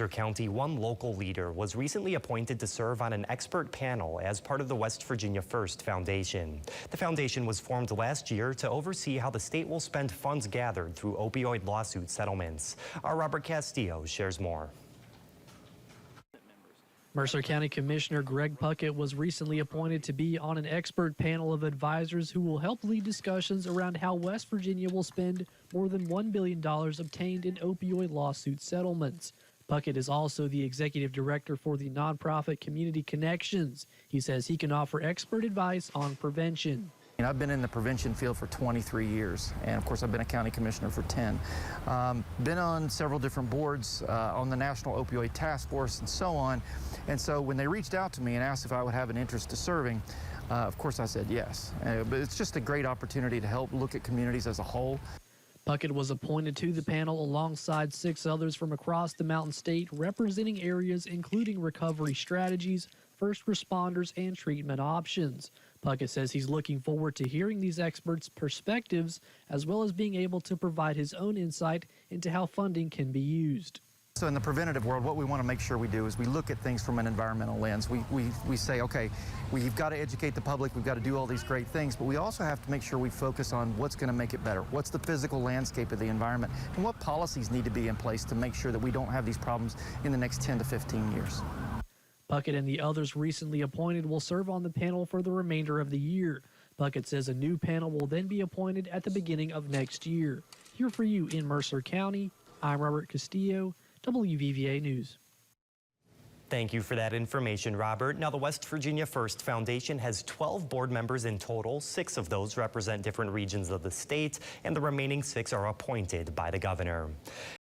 Mercer County, one local leader was recently appointed to serve on an expert panel as part of the West Virginia First Foundation. The foundation was formed last year to oversee how the state will spend funds gathered through opioid lawsuit settlements. Our Robert Castillo shares more. Mercer County Commissioner Greg Puckett was recently appointed to be on an expert panel of advisors who will help lead discussions around how West Virginia will spend more than $1 billion obtained in opioid lawsuit settlements. Puckett is also the executive director for the nonprofit Community Connections. He says he can offer expert advice on prevention. I've been in the prevention field for 23 years, and of course I've been a county commissioner for 10. Been on several different boards, on the National Opioid Task Force and so on. And so when they reached out to me and asked if I would have an interest to serving, of course I said yes. But it's just a great opportunity to help look at communities as a whole. Puckett was appointed to the panel alongside 6 others from across the Mountain State, representing areas including recovery strategies, first responders, and treatment options. Puckett says he's looking forward to hearing these experts' perspectives, as well as being able to provide his own insight into how funding can be used. So in the preventative world, what we want to make sure we do is we look at things from an environmental lens. We say, okay, we've got to educate the public, we've got to do all these great things, but we also have to make sure we focus on what's going to make it better. What's the physical landscape of the environment, and what policies need to be in place to make sure that we don't have these problems in the next 10 to 15 years. Puckett and the others recently appointed will serve on the panel for the remainder of the year. Puckett says a new panel will then be appointed at the beginning of next year. Here for you in Mercer County, I'm Robert Castillo, WVVA News. Thank you for that information, Robert. Now, the West Virginia First Foundation has 12 board members in total. 6 of those represent different regions of the state, and the remaining 6 are appointed by the governor.